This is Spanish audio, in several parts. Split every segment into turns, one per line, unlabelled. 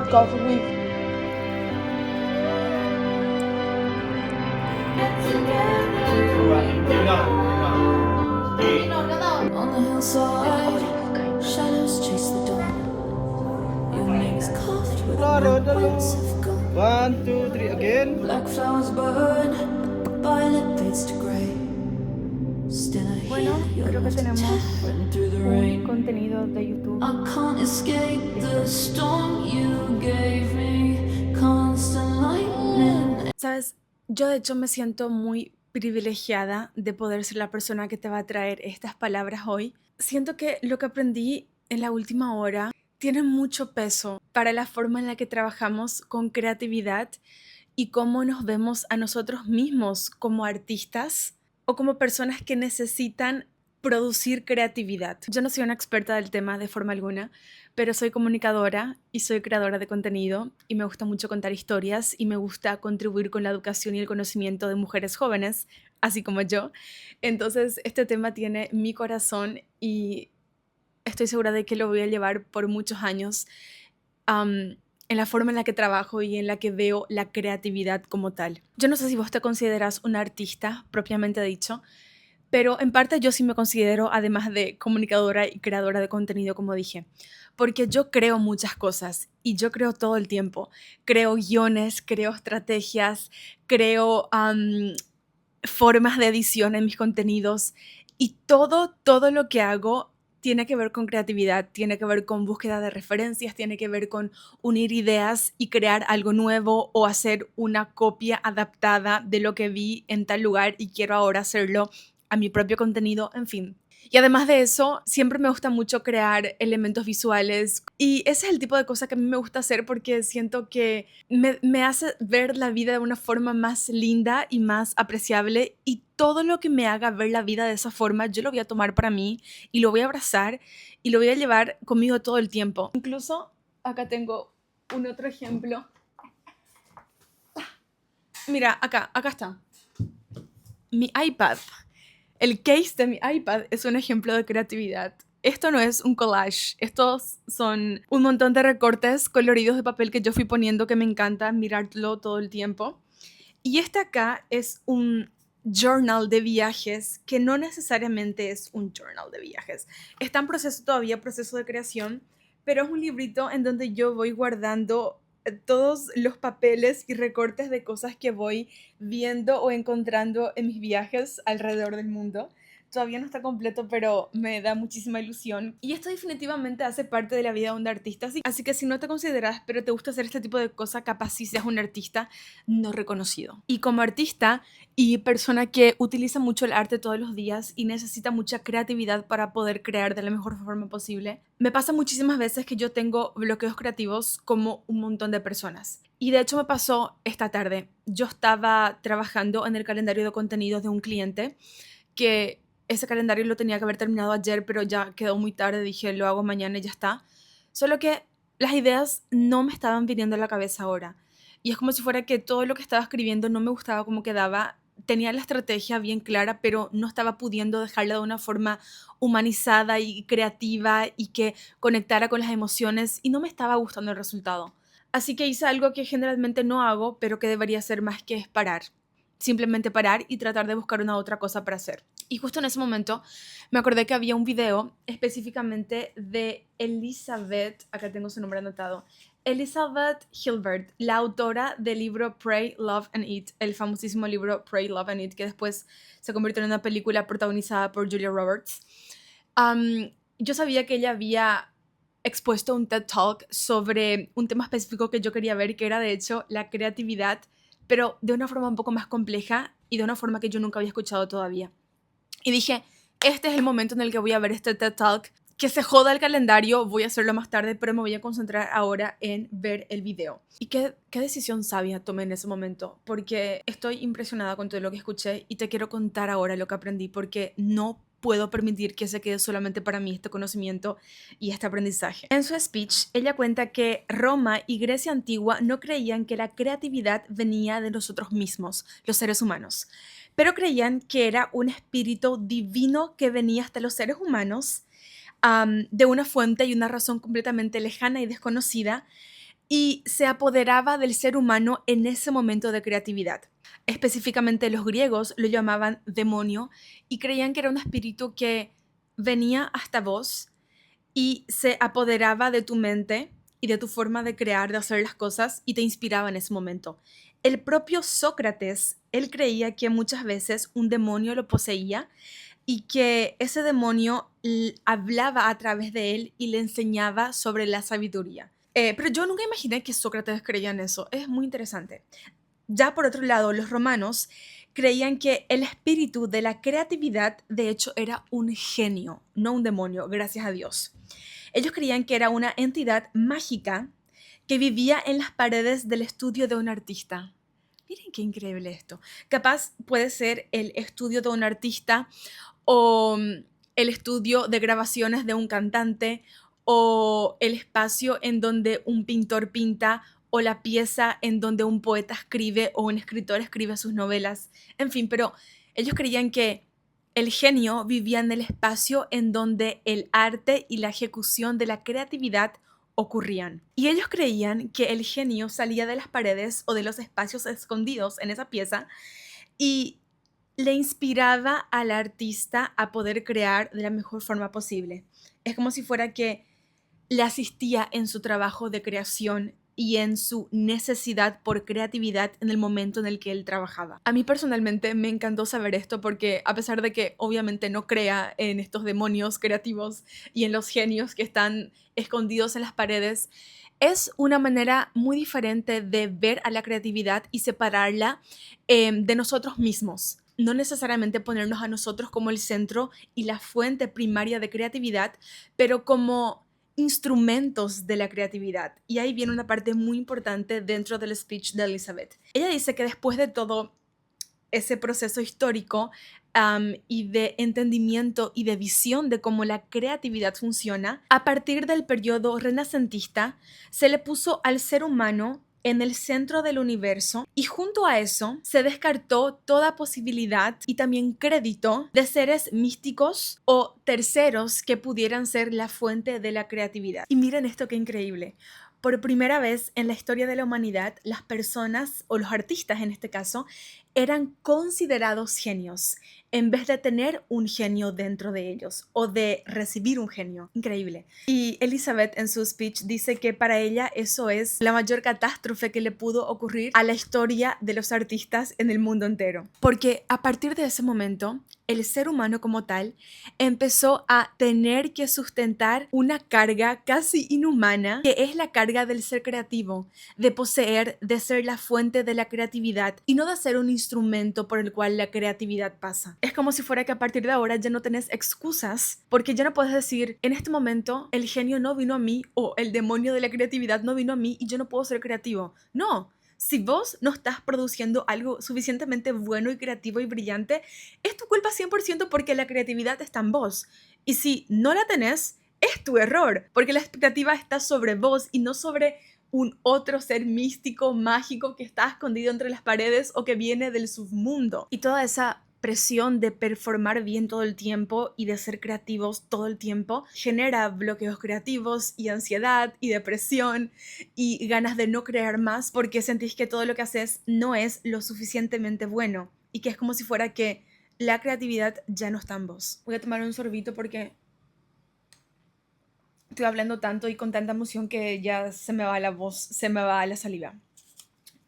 coffee with
On the hillside, shadows chase the dawn. Your name is carved where
Claro,
the winds have gone.
1, 2, 3, again.
Black flowers burn, violet fades to gray. Still I hear
Bueno,
your
creo que
laughter
tenemos
tearing through the
un
rain.
contenido de YouTube.
I can't escape the storm you gave me. Constant lightning.
Sabes, yo de hecho me siento muy privilegiada de poder ser la persona que te va a traer estas palabras hoy. Siento que lo que aprendí en la última hora tiene mucho peso para la forma en la que trabajamos con creatividad y cómo nos vemos a nosotros mismos como artistas o como personas que necesitan producir creatividad. Yo no soy una experta del tema de forma alguna, pero soy comunicadora y soy creadora de contenido y me gusta mucho contar historias y me gusta contribuir con la educación y el conocimiento de mujeres jóvenes, así como yo. Entonces, este tema tiene mi corazón y estoy segura de que lo voy a llevar por muchos años en la forma en la que trabajo y en la que veo la creatividad como tal. Yo no sé si vos te consideras una artista propiamente dicho, pero en parte yo sí me considero, además de comunicadora y creadora de contenido, como dije, porque yo creo muchas cosas y yo creo todo el tiempo. Creo guiones, creo estrategias, creo formas de edición en mis contenidos y todo lo que hago tiene que ver con creatividad, tiene que ver con búsqueda de referencias, tiene que ver con unir ideas y crear algo nuevo o hacer una copia adaptada de lo que vi en tal lugar y quiero ahora hacerlo a mi propio contenido, en fin. Y además de eso, siempre me gusta mucho crear elementos visuales y ese es el tipo de cosa que a mí me gusta hacer porque siento que me hace ver la vida de una forma más linda y más apreciable y todo lo que me haga ver la vida de esa forma, yo lo voy a tomar para mí y lo voy a abrazar y lo voy a llevar conmigo todo el tiempo. Incluso acá tengo un otro ejemplo. Mira, acá está. Mi iPad. El case de mi iPad es un ejemplo de creatividad. Esto no es un collage, estos son un montón de recortes coloridos de papel que yo fui poniendo que me encanta mirarlo todo el tiempo. Y este acá es un journal de viajes que no necesariamente es un journal de viajes. Está en proceso todavía, proceso de creación, pero es un librito en donde yo voy guardando todos los papeles y recortes de cosas que voy viendo o encontrando en mis viajes alrededor del mundo. Todavía no está completo, pero me da muchísima ilusión. Y esto definitivamente hace parte de la vida de un artista. Así que si no te consideras, pero te gusta hacer este tipo de cosas, capaz si seas un artista no reconocido. Y como artista y persona que utiliza mucho el arte todos los días y necesita mucha creatividad para poder crear de la mejor forma posible, me pasa muchísimas veces que yo tengo bloqueos creativos como un montón de personas. Y de hecho me pasó esta tarde. Yo estaba trabajando en el calendario de contenidos de un cliente que ese calendario lo tenía que haber terminado ayer, pero ya quedó muy tarde, dije, lo hago mañana y ya está. Solo que las ideas no me estaban viniendo a la cabeza ahora. Y es como si fuera que todo lo que estaba escribiendo no me gustaba cómo quedaba. Tenía la estrategia bien clara, pero no estaba pudiendo dejarla de una forma humanizada y creativa y que conectara con las emociones y no me estaba gustando el resultado. Así que hice algo que generalmente no hago, pero que debería hacer más, que es parar. Simplemente parar y tratar de buscar una otra cosa para hacer. Y justo en ese momento me acordé que había un video específicamente de Elizabeth, acá tengo su nombre anotado, Elizabeth Gilbert, la autora del libro Pray, Love and Eat, el famosísimo libro Pray, Love and Eat, que después se convirtió en una película protagonizada por Julia Roberts. Yo sabía que ella había expuesto un TED Talk sobre un tema específico que yo quería ver, que era de hecho la creatividad, pero de una forma un poco más compleja y de una forma que yo nunca había escuchado todavía. Y dije, este es el momento en el que voy a ver este TED Talk. Que se joda el calendario, voy a hacerlo más tarde, pero me voy a concentrar ahora en ver el video. Y qué decisión sabia tomé en ese momento, porque estoy impresionada con todo lo que escuché y te quiero contar ahora lo que aprendí, porque no puedo permitir que se quede solamente para mí este conocimiento y este aprendizaje. En su speech, ella cuenta que Roma y Grecia antigua no creían que la creatividad venía de nosotros mismos, los seres humanos, pero creían que era un espíritu divino que venía hasta los seres humanos de una fuente y una razón completamente lejana y desconocida, y se apoderaba del ser humano en ese momento de creatividad. Específicamente los griegos lo llamaban demonio y creían que era un espíritu que venía hasta vos y se apoderaba de tu mente y de tu forma de crear, de hacer las cosas y te inspiraba en ese momento. El propio Sócrates, él creía que muchas veces un demonio lo poseía y que ese demonio hablaba a través de él y le enseñaba sobre la sabiduría. Pero yo nunca imaginé que Sócrates creía en eso. Es muy interesante. Ya por otro lado, los romanos creían que el espíritu de la creatividad, de hecho, era un genio, no un demonio, gracias a Dios. Ellos creían que era una entidad mágica que vivía en las paredes del estudio de un artista. Miren qué increíble esto. Capaz puede ser el estudio de un artista o el estudio de grabaciones de un cantante o el espacio en donde un pintor pinta o la pieza en donde un poeta escribe o un escritor escribe sus novelas. En fin, pero ellos creían que el genio vivía en el espacio en donde el arte y la ejecución de la creatividad ocurrían. Y ellos creían que el genio salía de las paredes o de los espacios escondidos en esa pieza y le inspiraba al artista a poder crear de la mejor forma posible. Es como si fuera que le asistía en su trabajo de creación y en su necesidad por creatividad en el momento en el que él trabajaba. A mí personalmente me encantó saber esto porque a pesar de que obviamente no crea en estos demonios creativos y en los genios que están escondidos en las paredes, es una manera muy diferente de ver a la creatividad y separarla de nosotros mismos. No necesariamente ponernos a nosotros como el centro y la fuente primaria de creatividad, pero como instrumentos de la creatividad. Y ahí viene una parte muy importante dentro del speech de Elizabeth. Ella dice que después de todo ese proceso histórico y de entendimiento y de visión de cómo la creatividad funciona, a partir del periodo renacentista se le puso al ser humano en el centro del universo y junto a eso se descartó toda posibilidad y también crédito de seres místicos o terceros que pudieran ser la fuente de la creatividad. Y miren esto qué increíble. Por primera vez en la historia de la humanidad, las personas, o los artistas en este caso, eran considerados genios, en vez de tener un genio dentro de ellos o de recibir un genio. Increíble. Y Elizabeth en su speech dice que para ella eso es la mayor catástrofe que le pudo ocurrir a la historia de los artistas en el mundo entero. Porque a partir de ese momento, el ser humano como tal empezó a tener que sustentar una carga casi inhumana, que es la carga del ser creativo, de poseer, de ser la fuente de la creatividad y no de ser un instrumento por el cual la creatividad pasa. Es como si fuera que a partir de ahora ya no tenés excusas, porque ya no puedes decir, en este momento el genio no vino a mí o el demonio de la creatividad no vino a mí y yo no puedo ser creativo. No. Si vos no estás produciendo algo suficientemente bueno y creativo y brillante, es tu culpa 100% porque la creatividad está en vos. Y si no la tenés, es tu error, porque la expectativa está sobre vos y no sobre un otro ser místico, mágico que está escondido entre las paredes o que viene del submundo. Y toda esa presión de performar bien todo el tiempo y de ser creativos todo el tiempo genera bloqueos creativos y ansiedad y depresión y ganas de no crear más porque sentís que todo lo que haces no es lo suficientemente bueno y que es como si fuera que la creatividad ya no está en vos. Voy a tomar un sorbito porque estoy hablando tanto y con tanta emoción que ya se me va la voz, se me va la saliva.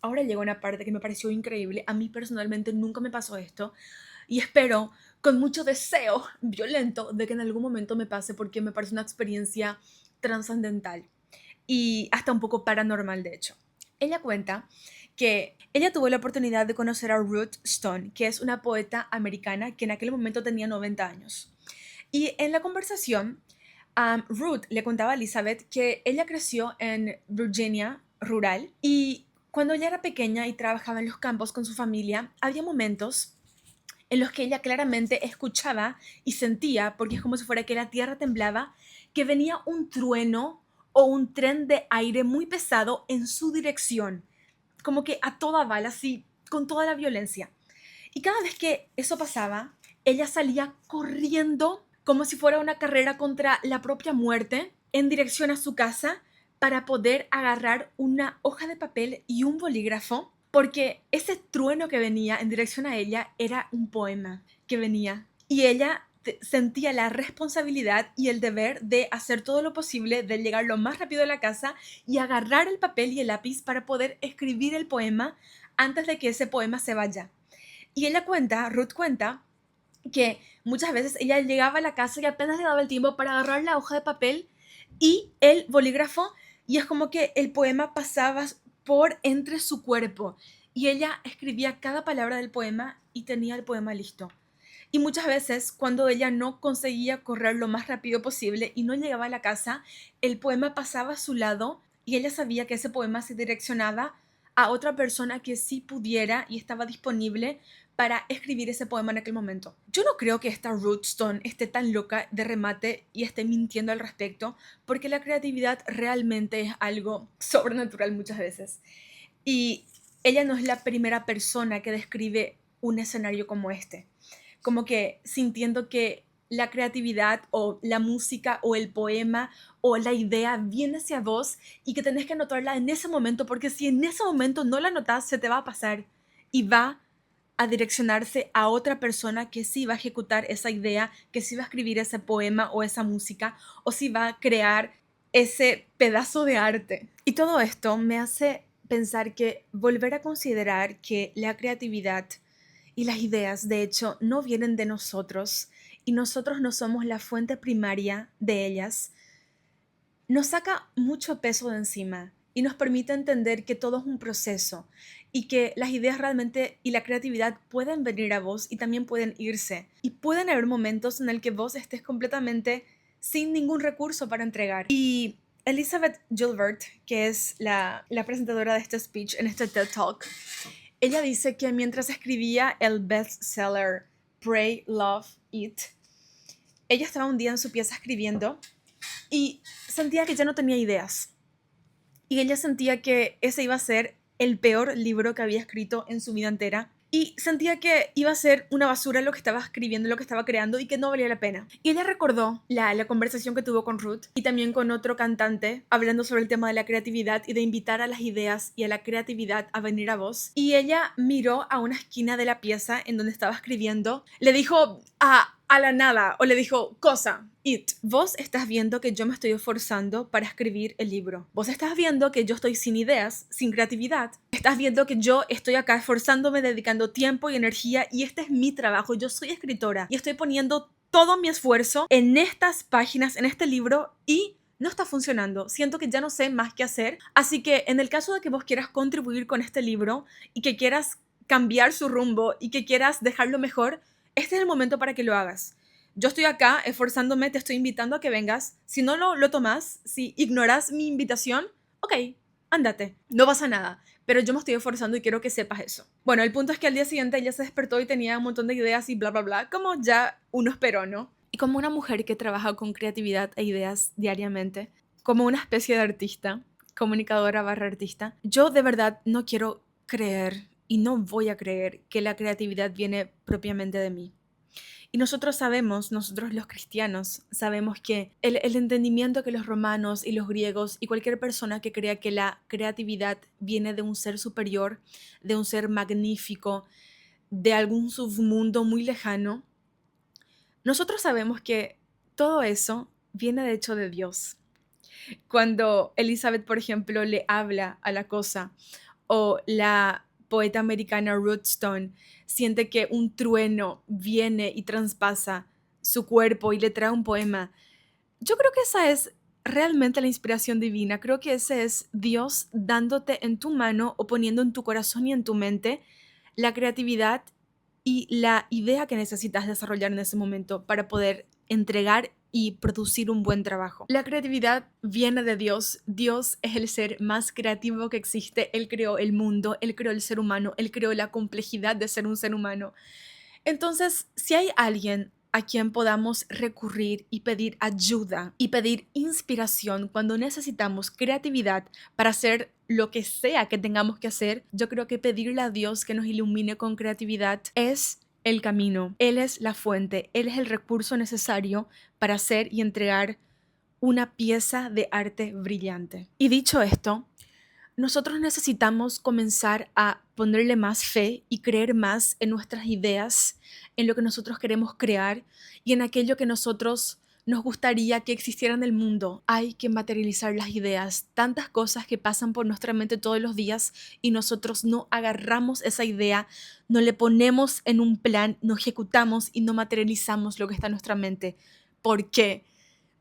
Ahora llega una parte que me pareció increíble. A mí personalmente nunca me pasó esto y espero con mucho deseo violento de que en algún momento me pase porque me parece una experiencia trascendental y hasta un poco paranormal de hecho. Ella cuenta que ella tuvo la oportunidad de conocer a Ruth Stone, que es una poeta americana que en aquel momento tenía 90 años. Y en la conversación, Ruth le contaba a Elizabeth que ella creció en Virginia rural y cuando ella era pequeña y trabajaba en los campos con su familia, había momentos en los que ella claramente escuchaba y sentía, porque es como si fuera que la tierra temblaba, que venía un trueno o un tren de aire muy pesado en su dirección, como que a toda bala, así, con toda la violencia. Y cada vez que eso pasaba, ella salía corriendo como si fuera una carrera contra la propia muerte en dirección a su casa, para poder agarrar una hoja de papel y un bolígrafo, porque ese trueno que venía en dirección a ella era un poema que venía. Y ella sentía la responsabilidad y el deber de hacer todo lo posible, de llegar lo más rápido a la casa y agarrar el papel y el lápiz para poder escribir el poema antes de que ese poema se vaya. Y Ruth cuenta, que muchas veces ella llegaba a la casa y apenas le daba el tiempo para agarrar la hoja de papel y el bolígrafo, y es como que el poema pasaba por entre su cuerpo y ella escribía cada palabra del poema y tenía el poema listo. Y muchas veces, cuando ella no conseguía correr lo más rápido posible y no llegaba a la casa, el poema pasaba a su lado y ella sabía que ese poema se direccionaba a otra persona que sí pudiera y estaba disponible para escribir ese poema en aquel momento. Yo no creo que esta Ruth Stone esté tan loca de remate y esté mintiendo al respecto, porque la creatividad realmente es algo sobrenatural muchas veces. Y ella no es la primera persona que describe un escenario como este. Como que sintiendo que la creatividad o la música o el poema o la idea viene hacia vos y que tenés que anotarla en ese momento, porque si en ese momento no la anotas, se te va a pasar y va a direccionarse a otra persona que sí va a ejecutar esa idea, que sí va a escribir ese poema o esa música, o sí va a crear ese pedazo de arte. Y todo esto me hace pensar que volver a considerar que la creatividad y las ideas, de hecho, no vienen de nosotros y nosotros no somos la fuente primaria de ellas, nos saca mucho peso de encima y nos permite entender que todo es un proceso y que las ideas realmente y la creatividad pueden venir a vos y también pueden irse. Y pueden haber momentos en el que vos estés completamente sin ningún recurso para entregar. Y Elizabeth Gilbert, que es la presentadora de este speech en este TED Talk, ella dice que mientras escribía el bestseller Pray, Love, Eat, ella estaba un día en su pieza escribiendo y sentía que ya no tenía ideas. Y ella sentía que ese iba a ser el peor libro que había escrito en su vida entera. Y sentía que iba a ser una basura lo que estaba escribiendo, lo que estaba creando y que no valía la pena. Y ella recordó la conversación que tuvo con Ruth y también con otro cantante hablando sobre el tema de la creatividad y de invitar a las ideas y a la creatividad a venir a vos. Y ella miró a una esquina de la pieza en donde estaba escribiendo, le dijo a la nada o le dijo cosa. It. Vos estás viendo que yo me estoy esforzando para escribir el libro. Vos estás viendo que yo estoy sin ideas, sin creatividad. Estás viendo que yo estoy acá esforzándome, dedicando tiempo y energía y este es mi trabajo. Yo soy escritora y estoy poniendo todo mi esfuerzo en estas páginas, en este libro y no está funcionando. Siento que ya no sé más qué hacer. Así que en el caso de que vos quieras contribuir con este libro y que quieras cambiar su rumbo y que quieras dejarlo mejor, este es el momento para que lo hagas. Yo estoy acá esforzándome, te estoy invitando a que vengas. Si no lo tomas, si ignoras mi invitación, ok, ándate, no pasa nada. Pero yo me estoy esforzando y quiero que sepas eso. Bueno, el punto es que al día siguiente ella se despertó y tenía un montón de ideas y bla, bla, bla, como ya uno esperó, ¿no? Y como una mujer que trabaja con creatividad e ideas diariamente, como una especie de artista, comunicadora barra artista, yo de verdad no quiero creer y no voy a creer que la creatividad viene propiamente de mí. Y nosotros sabemos, nosotros los cristianos, sabemos que el entendimiento que los romanos y los griegos y cualquier persona que crea que la creatividad viene de un ser superior, de un ser magnífico, de algún submundo muy lejano, nosotros sabemos que todo eso viene de hecho de Dios. Cuando Elizabeth, por ejemplo, le habla a la cosa, o la poeta americana Ruth Stone siente que un trueno viene y traspasa su cuerpo y le trae un poema. Yo creo que esa es realmente la inspiración divina. Creo que ese es Dios dándote en tu mano o poniendo en tu corazón y en tu mente la creatividad y la idea que necesitas desarrollar en ese momento para poder entregar y producir un buen trabajo. La creatividad viene de Dios. Dios es el ser más creativo que existe. Él creó el mundo, Él creó el ser humano, Él creó la complejidad de ser un ser humano. Entonces, si hay alguien a quien podamos recurrir y pedir ayuda y pedir inspiración cuando necesitamos creatividad para hacer lo que sea que tengamos que hacer, yo creo que pedirle a Dios que nos ilumine con creatividad es el camino. Él es la fuente, Él es el recurso necesario para hacer y entregar una pieza de arte brillante. Y dicho esto, nosotros necesitamos comenzar a ponerle más fe y creer más en nuestras ideas, en lo que nosotros queremos crear y en aquello que nosotros nos gustaría que existiera en el mundo. Hay que materializar las ideas, tantas cosas que pasan por nuestra mente todos los días y nosotros no agarramos esa idea, no le ponemos en un plan, no ejecutamos y no materializamos lo que está en nuestra mente. ¿Por qué?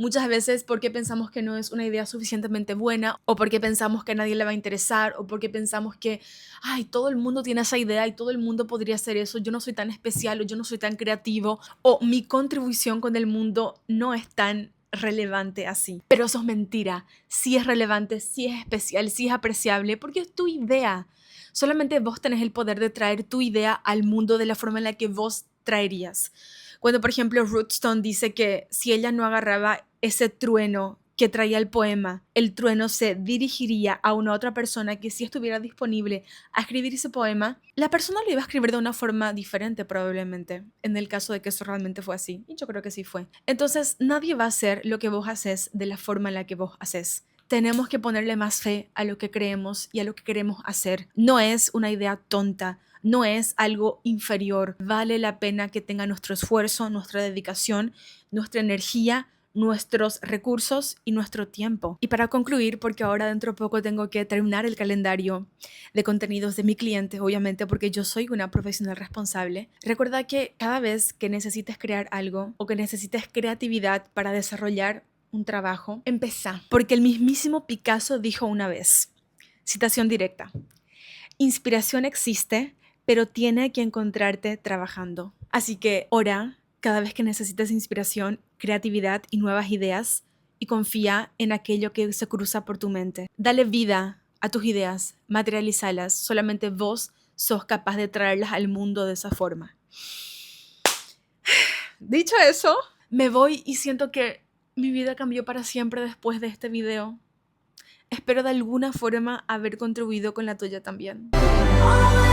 Muchas veces porque pensamos que no es una idea suficientemente buena o porque pensamos que a nadie le va a interesar o porque pensamos que, ay, todo el mundo tiene esa idea y todo el mundo podría hacer eso, yo no soy tan especial o yo no soy tan creativo o mi contribución con el mundo no es tan relevante así. Pero eso es mentira, sí es relevante, sí es especial, sí es apreciable porque es tu idea. Solamente vos tenés el poder de traer tu idea al mundo de la forma en la que vos traerías. Cuando, por ejemplo, Ruth Stone dice que si ella no agarraba ese trueno que traía el poema, el trueno se dirigiría a una otra persona que si estuviera disponible a escribir ese poema, la persona lo iba a escribir de una forma diferente probablemente, en el caso de que eso realmente fue así. Y yo creo que sí fue. Entonces, nadie va a hacer lo que vos haces de la forma en la que vos haces. Tenemos que ponerle más fe a lo que creemos y a lo que queremos hacer. No es una idea tonta. No es algo inferior. Vale la pena que tenga nuestro esfuerzo, nuestra dedicación, nuestra energía, nuestros recursos y nuestro tiempo. Y para concluir, porque ahora dentro de poco tengo que terminar el calendario de contenidos de mi cliente, obviamente porque yo soy una profesional responsable, recuerda que cada vez que necesites crear algo o que necesites creatividad para desarrollar un trabajo, empezá. Porque el mismísimo Picasso dijo una vez, citación directa, inspiración existe, pero tiene que encontrarte trabajando. Así que ora cada vez que necesites inspiración, creatividad y nuevas ideas y confía en aquello que se cruza por tu mente. Dale vida a tus ideas, materialízalas. Solamente vos sos capaz de traerlas al mundo de esa forma. Dicho eso, me voy y siento que mi vida cambió para siempre después de este video. Espero de alguna forma haber contribuido con la tuya también.
All